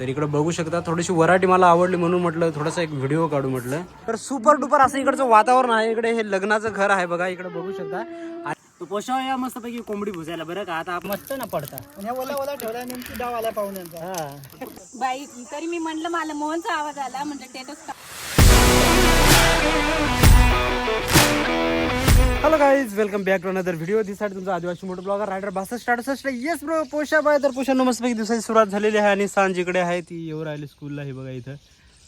तर इकडे बघू शकता थोडीशी व्हरायटी मला आवडली म्हणून म्हटलं थोडासा एक व्हिडिओ काढू म्हटलं. तर सुपर डुपर असं इकडचं वातावरण आहे. इकडे हे लग्नाचं घर आहे बघा. इकडे बघू शकता पोषाव या मस्त पैकी कोंबडी भुजायला बरं का. आता मस्त ना पडता ओला ठेवला नेमकी डाव आला पाहुण्यांचा. बाई तरी मी म्हणलं मला मोहनचा आवाज आला म्हणजे status. Hello guys, welcome back to another video. दिसाठी तुमचा आदिवासी मोठं ब्लॉगर रायडर 6268. येस ब्रो, पोषा बाय. तर पोषांनो मस्तपैकी दिवसाची सुरुवात झालेली आहे आणि सांज इकडे आहे. ती येऊ राहिली स्कूलला. हे बघा इथं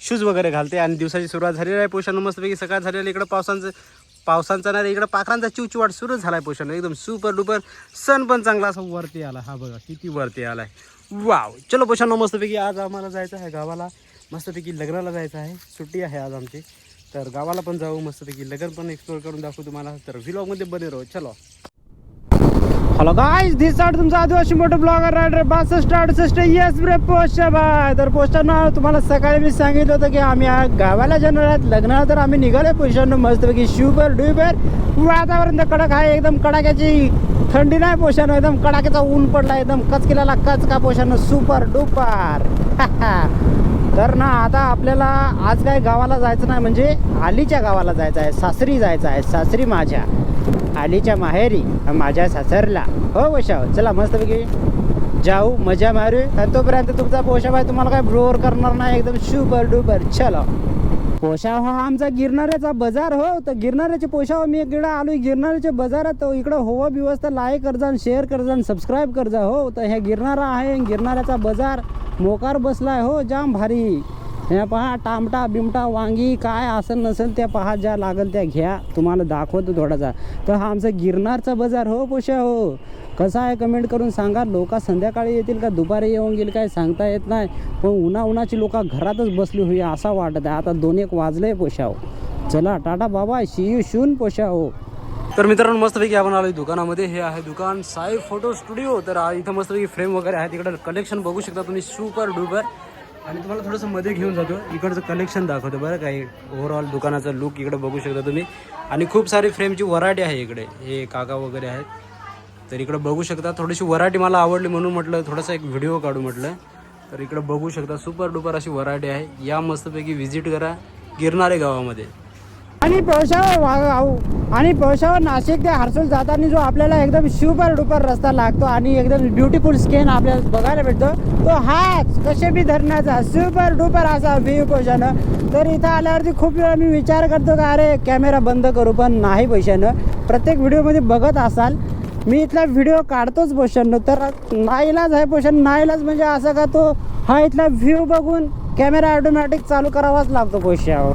शूज वगैरे घालते आणि दिवसाची सुरुवात झालेली आहे. पोषांनो मस्तपैकी सकाळ झालेली. इकडे पावसांचा नाही, इकडे पाखरांचा चिवचिवाट सुरू झालाय. पोषांनो एकदम सुपर डुपर. सण पण चांगला असा वरती आला. हा बघा किती वरती आलाय. वाव. चलो पोषांनो मस्तपैकी आज आम्हाला जायचं आहे गावाला. मस्तपैकी लग्नाला जायचं आहे. सुट्टी आहे आज आमची. तर गावाला पण जाऊ मस्तपैकी. लग्न पण एक्सप्लोर करून दाखवू तुम्हाला. तर व्लॉगमध्ये बने राहू. चलो. हॅलो गाईज, दिस साइड तुमचा आदिवासी मोठं ब्लॉगर रायडर 6268. येस ब्रे पोस्टा बाय. तर पोस्टांना तुम्हाला सकाळी मी सांगितलं होतं की आम्ही गावाला जाणार आहेत लग्नाला. तर आम्ही निघाले पोस्टांना मस्तपैकी. सुपर डुपर वातावरण तर कडक आहे. एकदम कडाक्याची थंडी नाही पोषानं. एकदम कडाक्याचा ऊन पडला. एकदम कचकिल्याला कचका पोषानं. Super duper. तर ना आता आपल्याला आज काय गावाला जायचं नाही, म्हणजे आलीच्या गावाला जायचं आहे. सासरी जायचं आहे. सासरी माझ्या आलीच्या माहेरी माझ्या सासरला. हो पोषाव, चला मस्तपैकी जाऊ, मजा मारू. आणि तोपर्यंत तुमचा पोषाबाई तुम्हाला काय ब्रोअर करणार नाही. एकदम सुपर डुपर. चलो. पोषाव हा आमचा गिरणाऱ्याचा बाजार. हो, तर गिरणाऱ्याचे पोषाव मी इकडे आलो गिरणाऱ्याच्या बाजारात. तो इकडं हो व्यवस्था लाईक कर जा, शेअर कर जा, सबस्क्राईब कर जा. हो, तर हे गिरणारा आहे. गिरणाऱ्याचा बाजार मोकार बसलाय. हो, जाम भारी. हे पहा टामटा बिमटा वांगी काय असेल नसेल त्या पहा, ज्या लागेल त्या घ्या. तुम्हाला दाखवतो थोडासा. तर हा आमचा गिरणारचा बाजार. हो पोषा. हो, कसा आहे कमेंट करून सांगा. लोक संध्याकाळी येतील का दुपारी येऊन गेल काय सांगता येत नाही. पण उन्हाची लोक घरातच बसली होई असा वाटत आहे. आता 2-1 वाजले पोषाव. चला टाटा बाबा, सी यू सून पोषा. हो. तर मित्रांनो मस्तपैकी आपण आलो दुकानामध्ये. हे आहे दुकान साई फोटो स्टुडिओ. तर इथं मस्तपैकी फ्रेम वगैरे आहे. तिकडे कलेक्शन बघू शकता तुम्ही. Super duper. आणि तुम्हाला थोडंसं मध्ये घेऊन जातो. इकडचं कलेक्शन दाखवतो बरं काय. ओव्हरऑल दुकानाचा लुक इकडे बघू शकता तुम्ही. आणि खूप सारी फ्रेमची व्हरायटी आहे इकडे. हे काका वगैरे आहेत. तर इकडे बघू शकता थोडीशी व्हरायटी मला आवडली म्हणून म्हटलं थोडासा एक व्हिडिओ काढू म्हटलं. तर इकडे बघू शकता सुपर डुपर अशी व्हरायटी आहे. या मस्तपैकी व्हिजिट करा गिरणारे गावामध्ये. आणि पळशावर नाशिक ते हर्सूल जाताना जो आपल्याला एकदम सुपर डुपर रस्ता लागतो आणि एकदम ब्युटिफुल स्केन आपल्याला बघायला भेटतो, तो हाच कसे बी धरण्याचा सुपर डुपर असा व्ह्यू पोषानं. तर इथं आल्यावरती खूप वेळा मी विचार करतो का अरे कॅमेरा बंद करू, पण नाही पैशानं. प्रत्येक व्हिडिओमध्ये बघत असाल मी इथला व्हिडिओ काढतोच पोषानं. तर नाईलाज आहे पोषण. नाईलाज म्हणजे असं का तो हा इथला व्ह्यू बघून कॅमेरा ऑटोमॅटिक चालू करावाच लागतो पोषाव.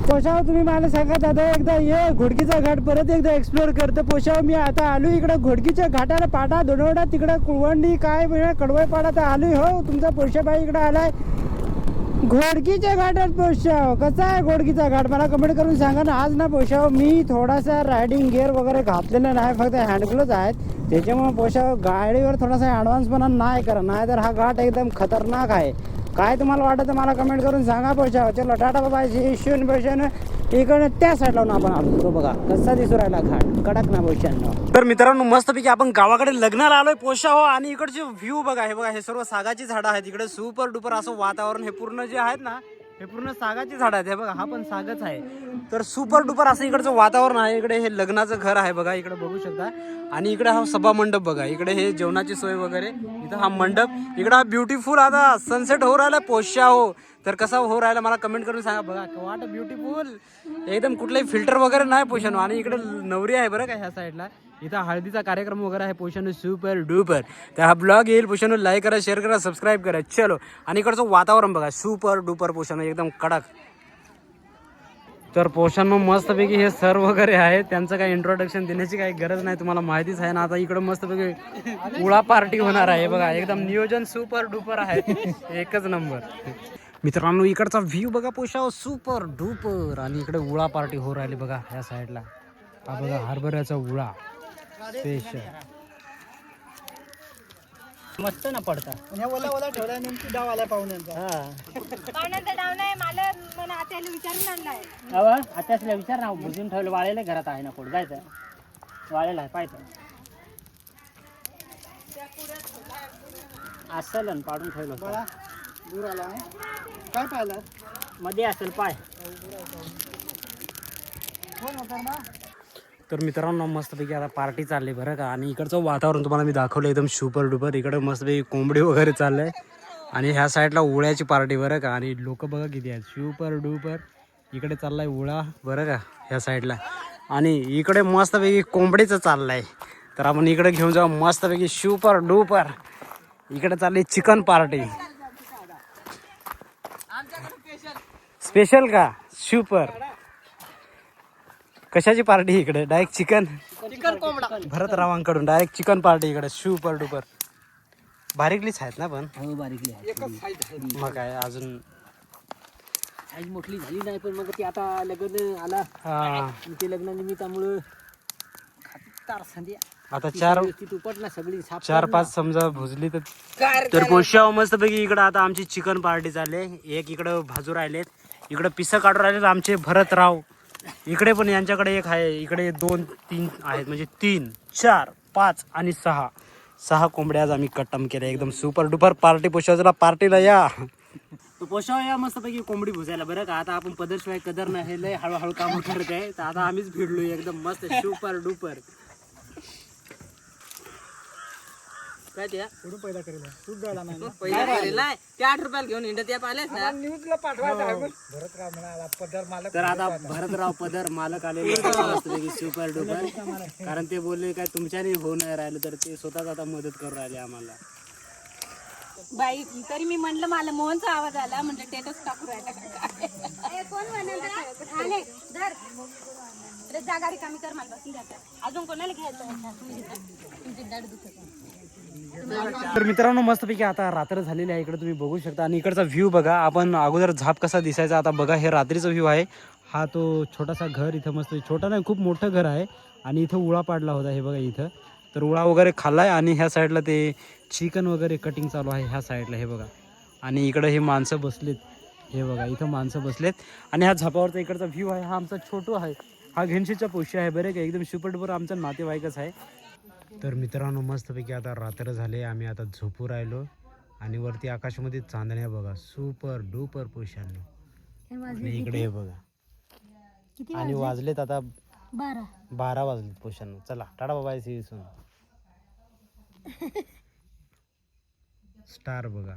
पोषाव तुम्ही मला सांगा दादा, एकदा ये घोडकीचा घाट परत एकदा एक्सप्लोर करतो पोषाव. मी आता आलो इकडं घोडकीच्या घाटाला. पाटा दोनवडा तिकडं कुळवंडी काय म्हणजे कडवळ पाडा तर आलोय. हो, तुमचा पोषाबाई इकडं आलाय घोडकीच्या घाटात पोषाव. कसा आहे घोडकीचा घाट मला कमेंट करून सांगा ना. आज ना पोषाव मी थोडासा रायडिंग गिअर वगैरे घातलेला नाही, फक्त हँडग्लोव्ज आहेत. त्याच्यामुळे पोषाव गाडीवर थोडासा ॲडव्हान्सपणा नाही करा, नाही तर हा घाट एकदम खतरनाक आहे. काय तुम्हाला वाटतं मला कमेंट करून सांगा पोषाव. चलो टाटा बाबा, शिवून पोषानं. इकडे त्या साईड लावून आपण आलो. तो बघा कसा दिसू राहिला घाट, कडक ना पोषानं. तर मित्रांनो मस्तपैकी आपण गावाकडे लग्नाला आलोय पोषाव. आणि इकडचे व्ह्यू बघा. हे बघा, हे सर्व सागाची झाडं आहेत. इकडे सुपर डुपर असं वातावरण. हे पूर्ण जे आहेत ना, हे पूर्ण सागाची झाडं आहेत. हे बघा, हा पण सागच आहे. तर सुपर डुपर असं इकडचं वातावरण आहे. इकडे हे लग्नाचं घर आहे बघा. इकडे बघू शकता. आणि इकडे हा सभा मंडप बघा. इकडे हे जेवणाची सोय वगैरे. इथं हा मंडप. इकडे हा ब्युटिफुल आता सनसेट हो राहिला पोषाव. तर कसा हो राहिला मला कमेंट करून सांगा. बघा वाट ब्युटिफुल एकदम, कुठलाही फिल्टर वगैरे नाही पोषानो. आणि इकडे नवरी आहे बरं का ह्या साईडला. इथं हळदीचा कार्यक्रम वगैरे आहे पोषानो. Super duper. तर हा ब्लॉग येईल पोषानो. लाईक करा, शेअर करा, सबस्क्राईब करा. चलो. आणि इकडचं वातावरण बघा सुपर डुपर पोषानो एकदम कडक. तर पोषांनो मस्तपैकी हे सर वगैरे आहे. त्यांचं काही इंट्रोडक्शन देण्याची काही गरज नाही, तुम्हाला माहितीच आहे ना. आता इकडं मस्तपैकी उळा पार्टी होणार आहे बघा. एकदम नियोजन सुपर डुपर आहे. एकच नंबर. मित्रांनो इकडचा व्ह्यू बघा पोषाव सुपर डुपर. आणि इकडे उळा पार्टी हो राहिली बघा ह्या साईडला. हा बघा हरभऱ्याचा उळा स्पेशल. मस्त ना पडता. ओला ठेवला नेमकी डाव आला पाहुण्यांचा. पाहुण्यांचा डाव नाही, मला मन आत्याला विचारून आणलाय. अवा आत्यासला विचार ना, बुजून ठेवलं. वाळेला घरात आहे ना, कुठं जायचं वाळेला आहे पाहिजे असेल पाडून ठेवलं. दूर आला काय पाहिलं मध्ये असेल पाय. तर मित्रांनो मस्तपैकी आता पार्टी चालली बरं का. आणि इकडचं वातावरण तुम्हाला मी दाखवलं एकदम सुपर डुपर. इकडे मस्तपैकी कोंबडी वगैरे चाललंय आणि ह्या साईडला उळ्याची पार्टी बरं का. आणि लोक बघा किती आहेत, सुपर डुपर. इकडे चाललाय उळा बरं का ह्या साईडला, आणि इकडे मस्तपैकी कोंबडीचं चाललंय. तर आपण इकडे घेऊन जाऊ मस्तपैकी सुपर डुपर. इकडे चालली चिकन पार्टी. स्पेशल का सुपर? कशाची पार्टी इकडे? डायरेक्ट चिकन भरत रावांकडून डायरेक्ट चिकन पार्टी इकडे सुपर डुपर. बारीकलीच आहेत ना पण? हो बारीकली आहे. मग काय अजून आज मोठी झाली नाही पण मग ती आता लग्न आला. ते लग्नानिमित्तामुळं तार संध्या आता ती तुपट ना सगळी साफ 4-5 समजा भुजली तर पोशाव मस्तपैकी. इकडं आता आमची चिकन पार्टी चालली. एक इकडं भाजू राहिलेत, इकडं पिसं काढून राहिलेत आमचे भरतराव. इकडे पण यांच्याकडे एक आहे, इकडे 2-3 आहेत, म्हणजे 3, 4, 5 आणि 6 कोंबड्या आज आम्ही कट्टम केल्या. एकदम सुपर डुपर पार्टी. पोशावला पार्टीला या. तो पोशाव या मस्तपैकी कोंबडी भुजायला बरं का. आता आपण पदरशिवाय कदर नाही, लय हळूहळू काम करत आहे. तर आता आम्हीच भिडलोय एकदम मस्त सुपर डुपर. काय त्या पहिला करेल तू झाला नाही ते 8 रुपयाला घेऊन हिंडत या पाहिलेच ना. न्यूजला पाठवायचं आहे भरतराव म्हणाला पदर मालक. तर आता भरतराव पदर मालक आलेले मस्तपैकी सुपर डुपर. कारण ते बोलले काय तुमच्याने होऊ नाही राहिलं, तर ते स्वतःच आता मदत करू राहिले आम्हाला. बाई तरी मी म्हणलं मला मोहनचा आवाज आला म्हणजे टेटस टाकू राहिला काय. कोण म्हणाले धर रे जा गाडी कमी कर मला बसून जाते. अजून कोणाला घ्यायचं तुमची दाढ दुखत. तर मित्रांनो मस्तपैकी आता रात्र झालेली आहे. इकडे तुम्ही बघू शकता आणि इकडचा व्ह्यू बघा. आपण अगोदर झाप कसा दिसायचा, आता बघा हे रात्रीचा व्ह्यू आहे. हा तो छोटासा घर इथं मस्त, छोटा नाही खूप मोठं घर आहे. आणि इथं उळा पाडला होता हे बघा इथं. तर उळा वगैरे खाल्लाय आणि ह्या साईडला ते चिकन वगैरे कटिंग चालू आहे ह्या साईडला हे बघा. आणि इकडे हे माणसं बसलेत हे बघा, इथं माणसं बसलेत. आणि ह्या झापावरचा इकडचा व्ह्यू आहे. हा आमचा छोटू आहे, हा घेनशीचा पोशी आहे बरे का. एकदम सुपर डुपर आमचा नातेवाईकच आहे. तर मित्रांनो मस्तपैकी आता रात्र झाले, आम्ही आता झोपू राहिलो. आणि वरती आकाशामध्ये चांदण्या बघा सुपर डुपर पोशांनो. आणि इकडे हे बघा आणि वाजलेत आता 12 वाजलेत पोशांनो. चला टाटा बाबा. स्टार बघा.